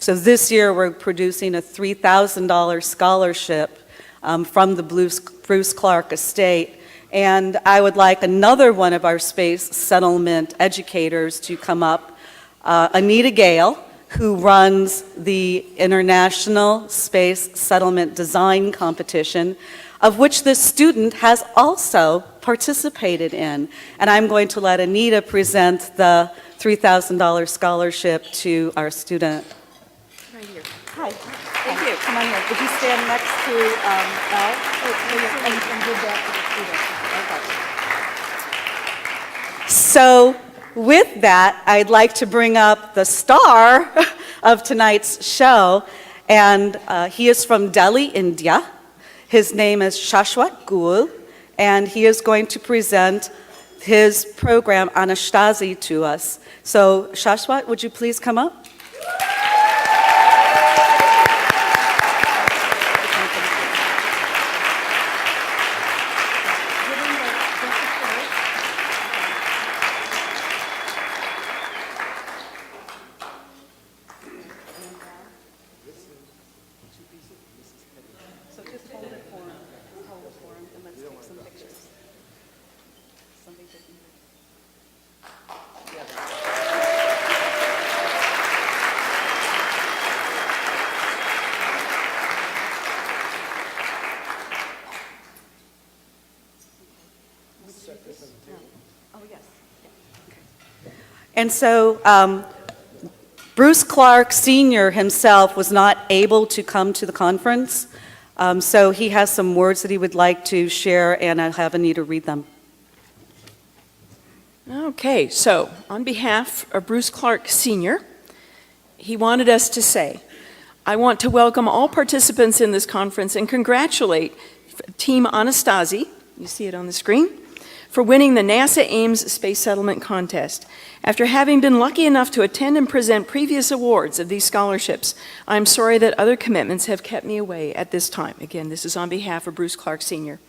So this year we're producing a $3,000 scholarship from the Bruce Clark Estate. And I would like another one of our space settlement educators to come up, Anita Gale, who runs the International Space Settlement Design Competition, of which this student has also participated in. And I'm going to let Anita present the $3,000 scholarship to our student. Right here. Hi. Thank you. Come on here. Would you stand next to Al? And give that to the student. Okay. So with that, I'd like to bring up the star of tonight's show, and he is from Delhi, India. His name is Shashwat Goel, and he is going to present his program, Anastasi, to us. So, Shashwat, would you please come up? And so Bruce Clark Sr. himself was not able to come to the conference, so he has some words that he would like to share, and I'll have Anita read them. Okay, so on behalf of Bruce Clark Sr., he wanted us to say, I want to welcome all participants in this conference and congratulate Team Anastasi, you see it on the screen, for winning the NASA Ames Space Settlement Contest. After having been lucky enough to attend and present previous awards of these scholarships, I'm sorry that other commitments have kept me away at this time. Again, this is on behalf of Bruce Clark Sr.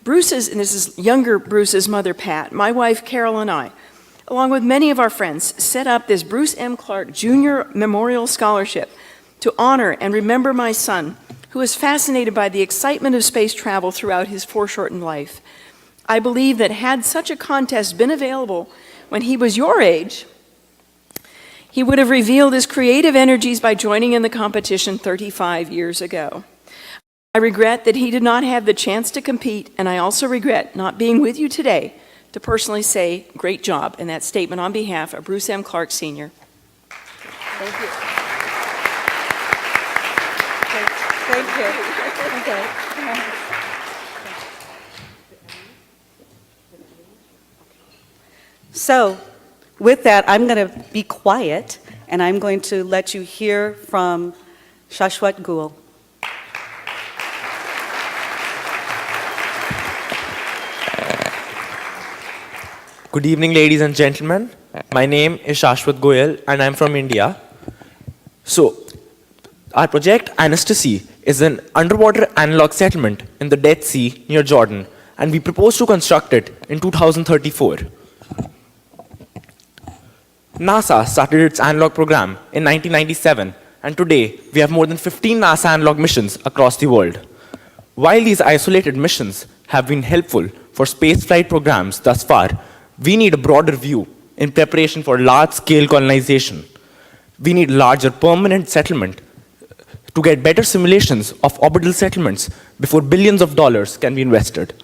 Bruce's, and this is younger Bruce's mother, Pat, my wife, Carol, and I, along with many of our friends, set up this Bruce M. Clark Jr. Memorial Scholarship to honor and remember my son, who is fascinated by the excitement of space travel throughout his foreshortened life. I believe that had such a contest been available when he was your age, he would have revealed his creative energies by joining in the competition 35 years ago. I regret that he did not have the chance to compete, and I also regret not being with you today to personally say, great job, in that statement on behalf of Bruce M. Clark Sr. Thank you. Thank you. Okay. Come on. So, with that, I'm going to be quiet, and I'm going to let you hear from Shashwat Goel. Good evening, ladies and gentlemen. My name is Shashwat Goel, and I'm from India. So, our project, Anastasi, is an underwater analog settlement in the Dead Sea near Jordan, and we propose to construct it in 2034. NASA started its analog program in 1997, and today we have more than 15 NASA analog missions across the world. While these isolated missions have been helpful for spaceflight programs thus far, we need a broader view in preparation for large-scale colonization. We need larger permanent settlement to get better simulations of orbital settlements before billions of dollars can be invested.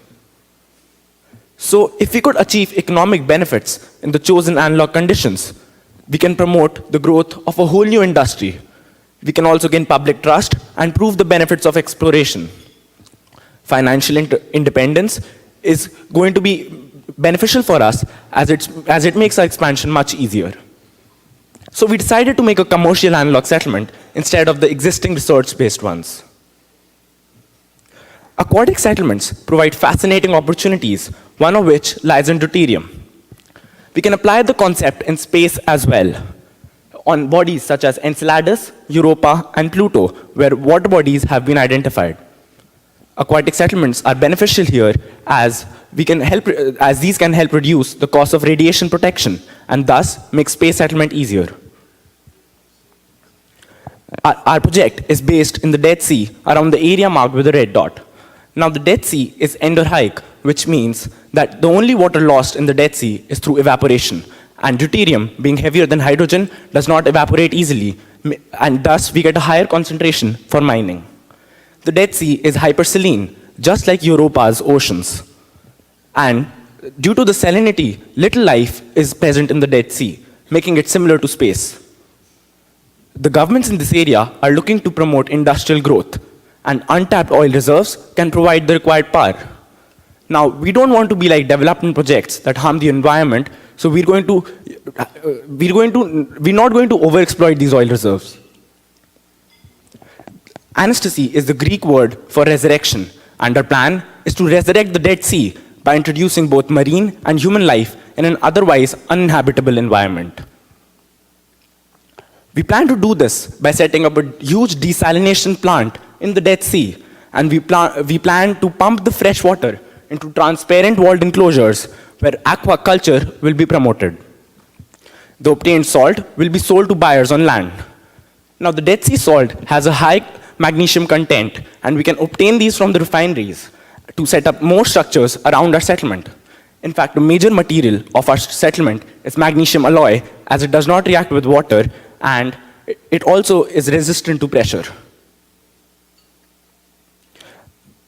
So if we could achieve economic benefits in the chosen analog conditions, we can promote the growth of a whole new industry. We can also gain public trust and prove the benefits of exploration. Financial independence is going to be beneficial for us as it makes our expansion much easier. So we decided to make a commercial analog settlement instead of the existing research-based ones. Aquatic settlements provide fascinating opportunities, one of which lies in deuterium. We can apply the concept in space as well, on bodies such as Enceladus, Europa, and Pluto, where water bodies have been identified. Aquatic settlements are beneficial here as these can help reduce the cost of radiation protection and thus make space settlement easier. Our project is based in the Dead Sea around the area marked with a red dot. Now, the Dead Sea is endorheic, which means that the only water lost in the Dead Sea is through evaporation. And deuterium, being heavier than hydrogen, does not evaporate easily, and thus we get a higher concentration for mining. The Dead Sea is hypersaline, just like Europa's oceans. And due to the salinity, little life is present in the Dead Sea, making it similar to space. The governments in this area are looking to promote industrial growth, and untapped oil reserves can provide the required power. Now, we don't want to be like development projects that harm the environment, so we're not going to overexploit these oil reserves. Anastasi is the Greek word for resurrection, and our plan is to resurrect the Dead Sea by introducing both marine and human life in an otherwise uninhabitable environment. We plan to do this by setting up a huge desalination plant in the Dead Sea, and we plan to pump the fresh water into transparent walled enclosures where aquaculture will be promoted. The obtained salt will be sold to buyers on land. Now, the Dead Sea salt has a high magnesium content, and we can obtain these from the refineries to set up more structures around our settlement. In fact, a major material of our settlement is magnesium alloy, as it does not react with water, and it also is resistant to pressure.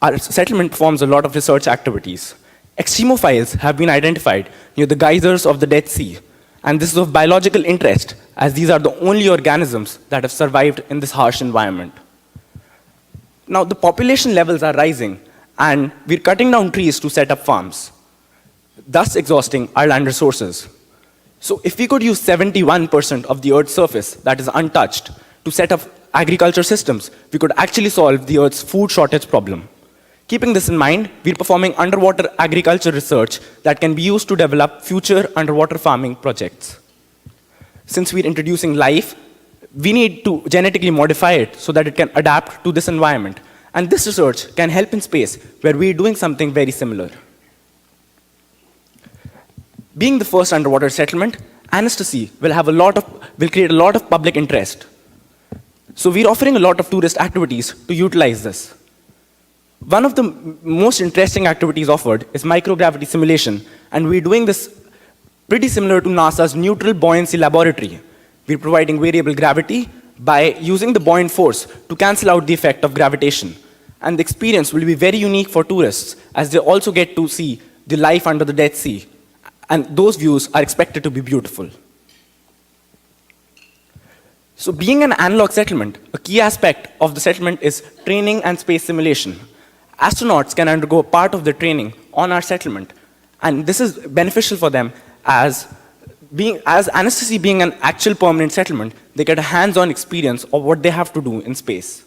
Our settlement performs a lot of research activities. Extremophiles have been identified near the geysers of the Dead Sea, and this is of biological interest, as these are the only organisms that have survived in this harsh environment. Now, the population levels are rising, and we're cutting down trees to set up farms, thus exhausting our land resources. So if we could use 71% of the Earth's surface that is untouched to set up agriculture systems, we could actually solve the Earth's food shortage problem. Keeping this in mind, we're performing underwater agriculture research that can be used to develop future underwater farming projects. Since we're introducing life, we need to genetically modify it so that it can adapt to this environment. And this research can help in space, where we're doing something very similar. Being the first underwater settlement, Anastasi will create a lot of public interest. So we're offering a lot of tourist activities to utilize this. One of the most interesting activities offered is microgravity simulation, and we're doing this pretty similar to NASA's Neutral Buoyancy Laboratory. We're providing variable gravity by using the buoyant force to cancel out the effect of gravitation. And the experience will be very unique for tourists, as they also get to see the life under the Dead Sea. And those views are expected to be beautiful. So being an analog settlement, a key aspect of the settlement is training and space simulation. Astronauts can undergo part of the training on our settlement, and this is beneficial for them as Anastasi being an actual permanent settlement, they get a hands-on experience of what they have to do in space.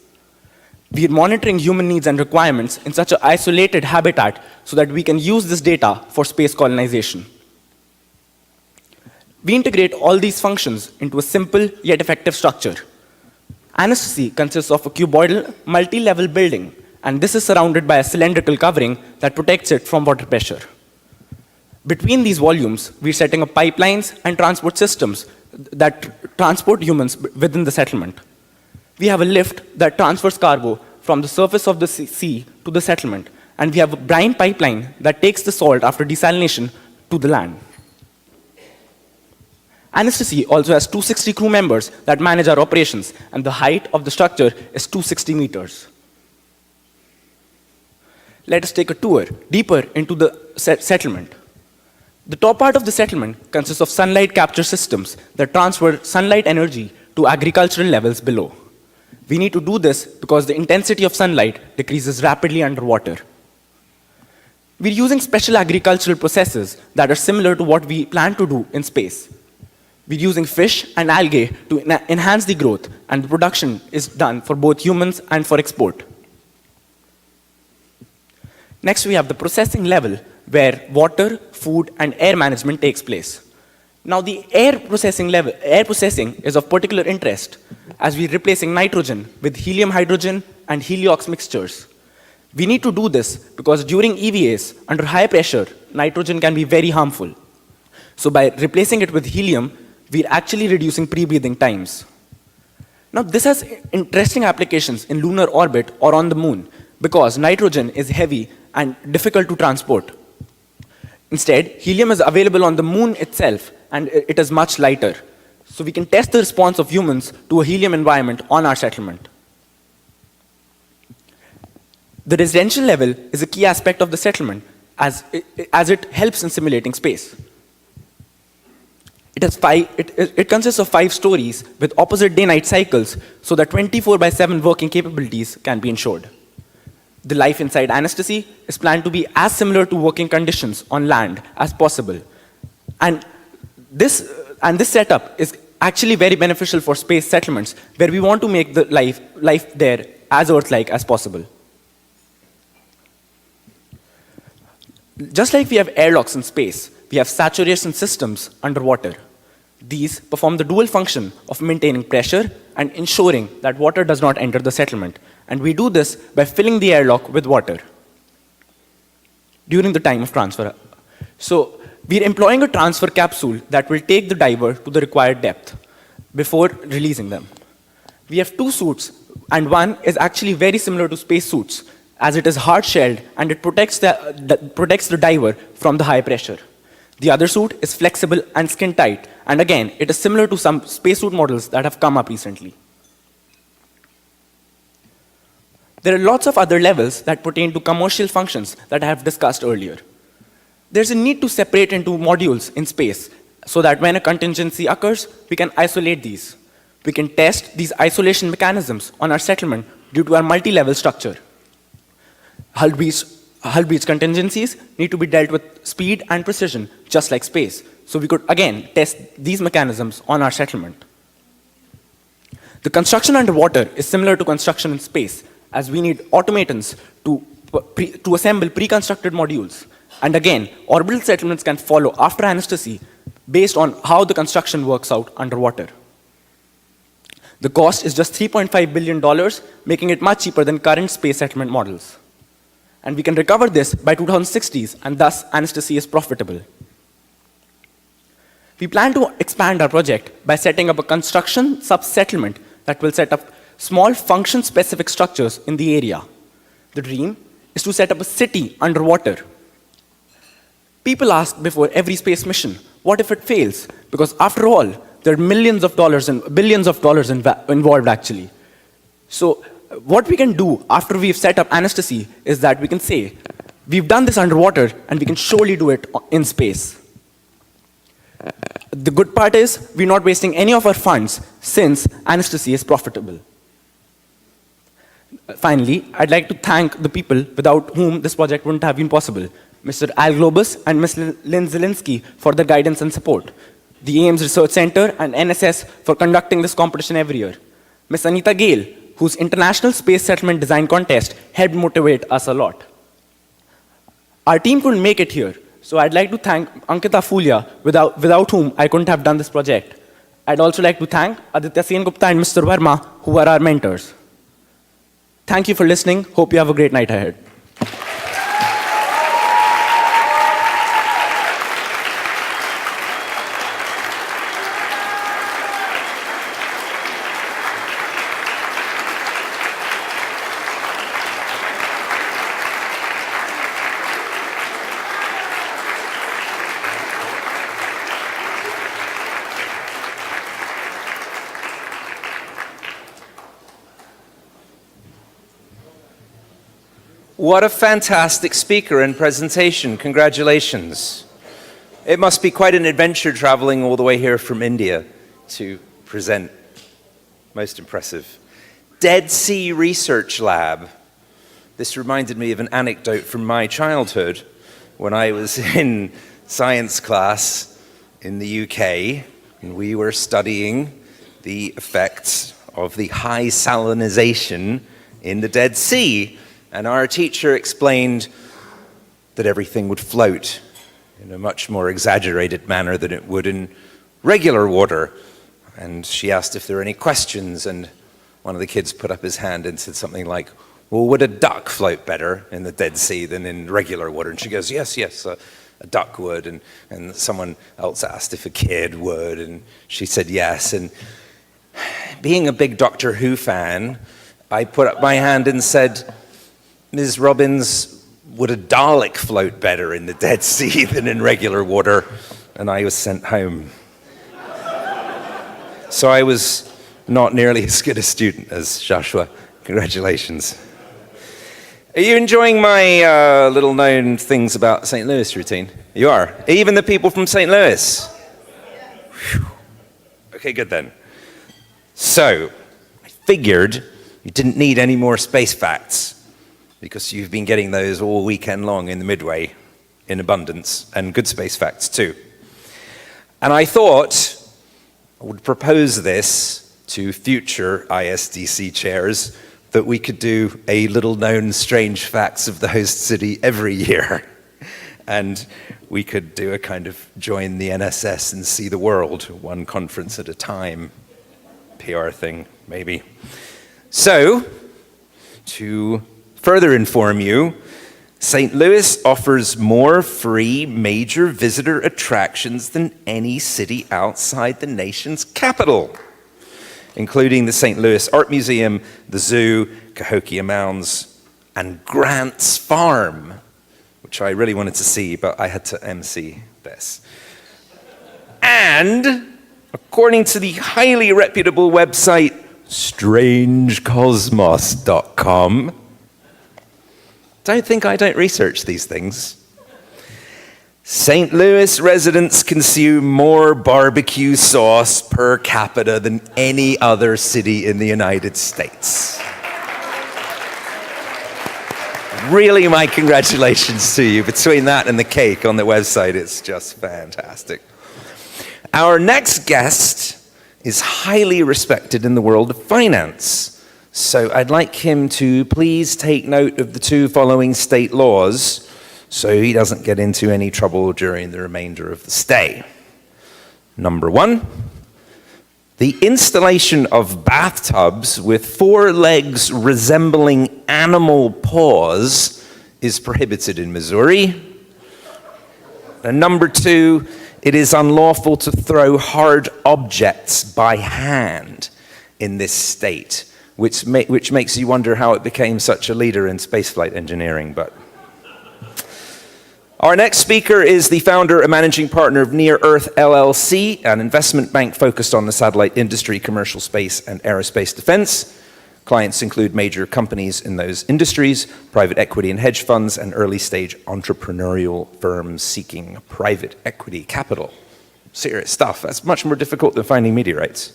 We are monitoring human needs and requirements in such an isolated habitat so that we can use this data for space colonization. We integrate all these functions into a simple yet effective structure. Anastasi consists of a cuboidal, multi-level building, and this is surrounded by a cylindrical covering that protects it from water pressure. Between these volumes, we're setting up pipelines and transport systems that transport humans within the settlement. We have a lift that transfers cargo from the surface of the sea to the settlement, and we have a brine pipeline that takes the salt after desalination to the land. Anastasi also has 260 crew members that manage our operations, and the height of the structure is 260 meters. Let us take a tour deeper into the settlement. The top part of the settlement consists of sunlight capture systems that transfer sunlight energy to agricultural levels below. We need to do this because the intensity of sunlight decreases rapidly underwater. We're using special agricultural processes that are similar to what we plan to do in space. We're using fish and algae to enhance the growth, and the production is done for both humans and for export. Next, we have the processing level, where water, food, and air management takes place. Now, the air processing is of particular interest, as we're replacing nitrogen with helium, hydrogen, and heliox mixtures. We need to do this because during EVAs, under high pressure, nitrogen can be very harmful. So by replacing it with helium, we're actually reducing pre-breathing times. Now, this has interesting applications in lunar orbit or on the moon because nitrogen is heavy and difficult to transport. Instead, helium is available on the moon itself, and it is much lighter. So we can test the response of humans to a helium environment on our settlement. The residential level is a key aspect of the settlement as it helps in simulating space. It consists of 5 stories with opposite day-night cycles so that 24/7 working capabilities can be ensured. The life inside Anastasi is planned to be as similar to working conditions on land as possible. And this setup is actually very beneficial for space settlements where we want to make the life there as Earth-like as possible. Just like we have airlocks in space, we have saturation systems underwater. These perform the dual function of maintaining pressure and ensuring that water does not enter the settlement. And we do this by filling the airlock with water during the time of transfer. So we're employing a transfer capsule that will take the diver to the required depth before releasing them. We have 2 suits, and one is actually very similar to space suits, as it is hard-shelled and it protects the diver from the high pressure. The other suit is flexible and skin-tight, and again, it is similar to some spacesuit models that have come up recently. There are lots of other levels that pertain to commercial functions that I have discussed earlier. There's a need to separate into modules in space so that when a contingency occurs, we can isolate these. We can test these isolation mechanisms on our settlement due to our multi-level structure. Hull breach contingencies need to be dealt with speed and precision, just like space. So we could, again, test these mechanisms on our settlement. The construction underwater is similar to construction in space, as we need automatons to assemble pre-constructed modules. And again, orbital settlements can follow after Anastasi based on how the construction works out underwater. The cost is just $3.5 billion, making it much cheaper than current space settlement models. And we can recover this by 2060s, and thus Anastasi is profitable. We plan to expand our project by setting up a construction sub-settlement that will set up small function-specific structures in the area. The dream is to set up a city underwater. People ask before every space mission, what if it fails? Because after all, there are millions of dollars and billions of dollars involved actually. So what we can do after we've set up Anastasi is that we can say, we've done this underwater and we can surely do it in space. The good part is we're not wasting any of our funds since Anastasi is profitable. Finally, I'd like to thank the people without whom this project wouldn't have been possible. Mr. Al Globus and Ms. Lynn Zielinski for their guidance and support. The Ames Research Center and NSS for conducting this competition every year. Ms. Anita Goel, whose International Space Settlement Design Contest helped motivate us a lot. Our team couldn't make it here, so I'd like to thank Ankita Fulia, without whom I couldn't have done this project. I'd also like to thank Aditya Sengupta and Mr. Verma, who are our mentors. Thank you for listening. Hope you have a great night ahead. What a fantastic speaker and presentation. Congratulations. It must be quite an adventure traveling all the way here from India to present. Most impressive. Dead Sea Research Lab. This reminded me of an anecdote from my childhood when I was in science class in the UK, and we were studying the effects of the high salinization in the Dead Sea. And our teacher explained that everything would float in a much more exaggerated manner than it would in regular water. And she asked if there were any questions, and one of the kids put up his hand and said something like, well, would a duck float better in the Dead Sea than in regular water? And she goes, yes, a duck would. And someone else asked if a kid would, and she said yes. And being a big Doctor Who fan, I put up my hand and said, Ms. Robbins, would a Dalek float better in the Dead Sea than in regular water? And I was sent home. So I was not nearly as good a student as Shashwat. Congratulations. Are you enjoying my little known things about St. Louis routine? You are? Even the people from St. Louis? Whew. Okay, good then. So, I figured you didn't need any more space facts because you've been getting those all weekend long in the Midway in abundance, and good space facts too. And I thought I would propose this to future ISDC chairs, that we could do a little known strange facts of the host city every year. And we could do a kind of join the NSS and see the world, one conference at a time, PR thing, maybe. So, to further inform you, St. Louis offers more free major visitor attractions than any city outside the nation's capital, including the St. Louis Art Museum, the Zoo, Cahokia Mounds, and Grant's Farm, which I really wanted to see, but I had to MC this. And, according to the highly reputable website strangecosmos.com, don't think I don't research these things. St. Louis residents consume more barbecue sauce per capita than any other city in the United States. Really, my congratulations to you. Between that and the cake on the website, it's just fantastic. Our next guest is highly respected in the world of finance. So I'd like him to please take note of the two following state laws so he doesn't get into any trouble during the remainder of the stay. Number 1, the installation of bathtubs with 4 legs resembling animal paws is prohibited in Missouri. And number 2, it is unlawful to throw hard objects by hand in this state, which makes you wonder how it became such a leader in spaceflight engineering. But our next speaker is the founder and managing partner of Near Earth LLC, an investment bank focused on the satellite industry, commercial space, and aerospace defense. Clients include major companies in those industries, private equity and hedge funds, and early-stage entrepreneurial firms seeking private equity capital. Serious stuff. That's much more difficult than finding meteorites.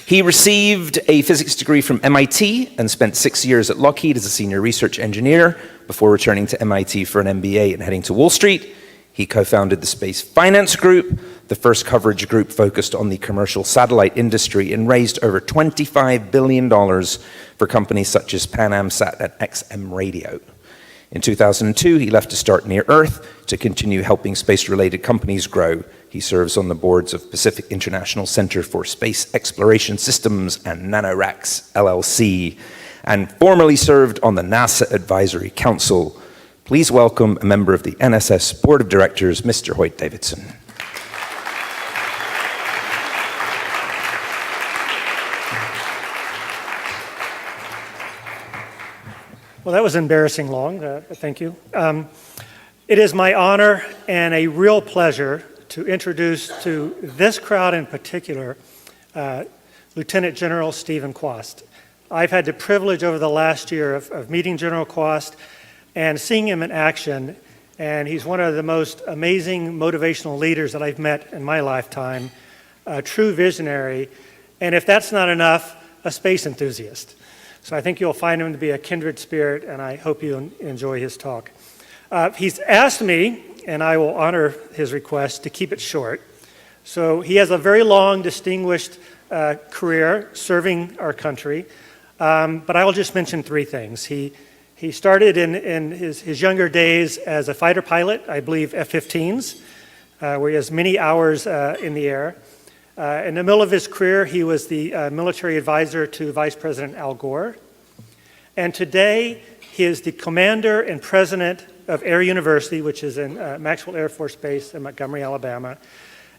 He received a physics degree from MIT and spent 6 years at Lockheed as a senior research engineer before returning to MIT for an MBA and heading to Wall Street. He co-founded the Space Finance Group, the first coverage group focused on the commercial satellite industry, and raised over $25 billion for companies such as Pan Am Sat and XM Radio. In 2002, he left to start Near Earth to continue helping space-related companies grow. He serves on the boards of Pacific International Center for Space Exploration Systems and NanoRacks LLC, and formerly served on the NASA Advisory Council. Please welcome a member of the NSS Board of Directors, Mr. Hoyt Davidson. Well, that was embarrassing long, thank you. It is my honor and a real pleasure to introduce to this crowd in particular, Lieutenant General Stephen Quast. I've had the privilege over the last year of meeting General Quast and seeing him in action, and he's one of the most amazing motivational leaders that I've met in my lifetime, a true visionary, and if that's not enough, a space enthusiast. So I think you'll find him to be a kindred spirit, and I hope you enjoy his talk. He's asked me, and I will honor his request, to keep it short. So he has a very long, distinguished career serving our country, but I will just mention 3 things. He started in his younger days as a fighter pilot, I believe F-15s, where he has many hours in the air. In the middle of his career, he was the military advisor to Vice President Al Gore. And today, he is the commander and president of Air University, which is in Maxwell Air Force Base in Montgomery, Alabama.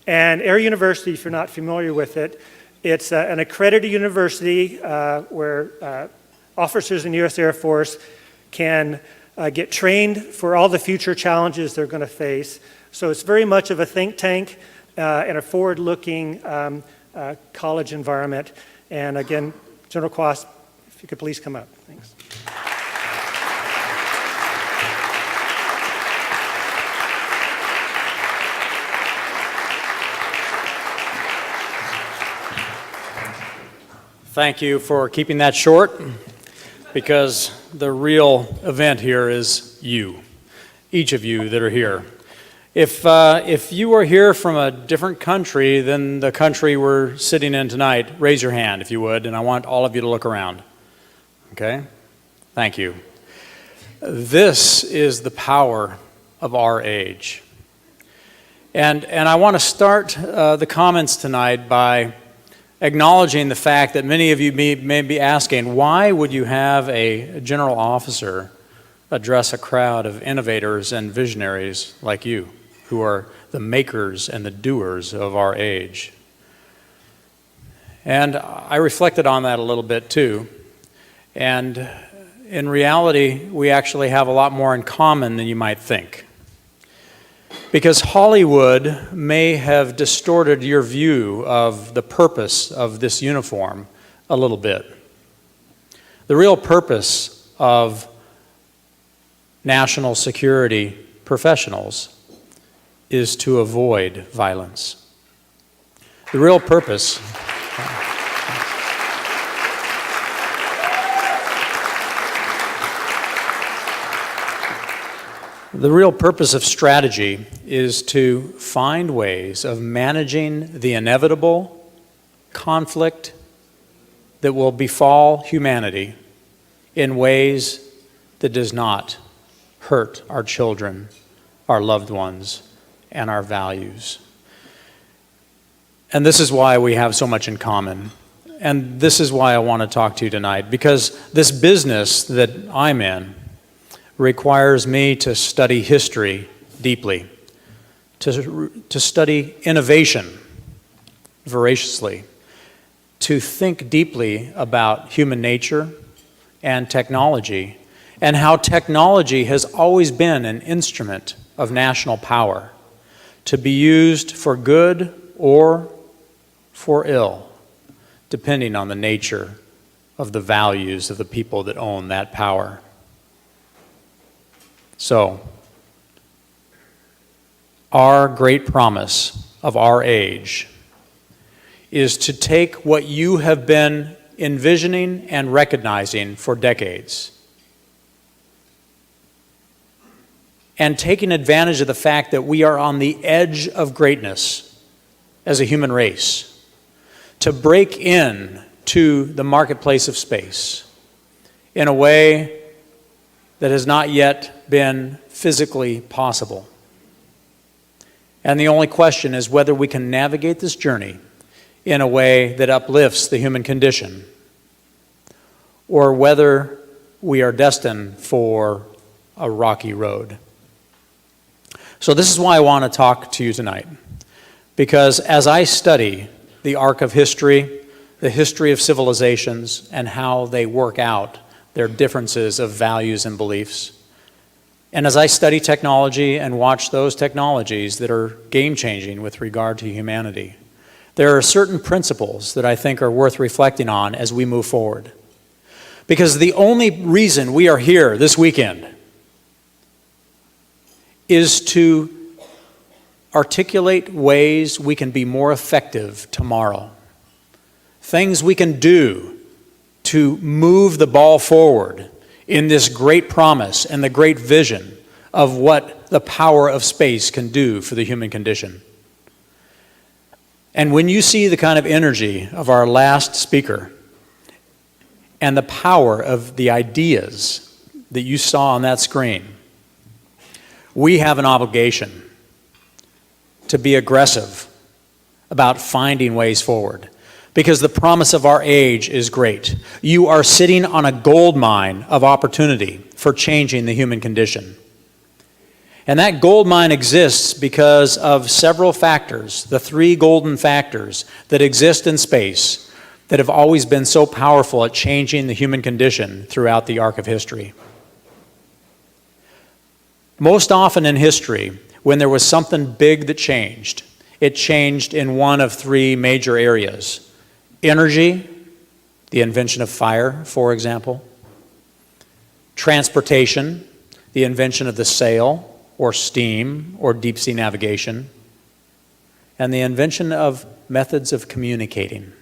And Air University, if you're not familiar with it, It's an accredited university where officers in the U.S. Air Force can get trained for all the future challenges they're going to face. So it's very much of a think tank and a forward-looking college environment. And again, General Quast, if you could please come up. Thanks. Thank you for keeping that short, because the real event here is you, each of you that are here. If you are here from a different country than the country we're sitting in tonight, raise your hand if you would, and I want all of you to look around. Okay? Thank you. This is the power of our age. And I want to start the comments tonight by acknowledging the fact that many of you may be asking, why would you have a general officer address a crowd of innovators and visionaries like you, who are the makers and the doers of our age? And I reflected on that a little bit too. And in reality, we actually have a lot more in common than you might think. Because Hollywood may have distorted your view of the purpose of this uniform a little bit. The real purpose of national security professionals is to avoid violence. The real purpose of strategy is to find ways of managing the inevitable conflict that will befall humanity in ways that does not hurt our children, our loved ones, and our values. And this is why we have so much in common. And this is why I want to talk to you tonight, because this business that I'm in requires me to study history deeply, to study innovation voraciously, to think deeply about human nature and technology, and how technology has always been an instrument of national power, to be used for good or for ill, depending on the nature of the values of the people that own that power. So, our great promise of our age is to take what you have been envisioning and recognizing for decades, and taking advantage of the fact that we are on the edge of greatness as a human race, to break in to the marketplace of space in a way that has not yet been physically possible. And the only question is whether we can navigate this journey in a way that uplifts the human condition, or whether we are destined for a rocky road. So this is why I want to talk to you tonight, because as I study the arc of history, the history of civilizations, and how they work out their differences of values and beliefs, and as I study technology and watch those technologies that are game-changing with regard to humanity, there are certain principles that I think are worth reflecting on as we move forward. Because the only reason we are here this weekend is to articulate ways we can be more effective tomorrow. Things we can do to move the ball forward in this great promise and the great vision of what the power of space can do for the human condition. And when you see the kind of energy of our last speaker and the power of the ideas that you saw on that screen, we have an obligation to be aggressive about finding ways forward, because the promise of our age is great. You are sitting on a gold mine of opportunity for changing the human condition. And that gold mine exists because of several factors, the three golden factors that exist in space that have always been so powerful at changing the human condition throughout the arc of history. Most often in history, when there was something big that changed, it changed in one of three major areas. Energy, the invention of fire, for example. Transportation, the invention of the sail, or steam, or deep sea navigation. And the invention of methods of communicating.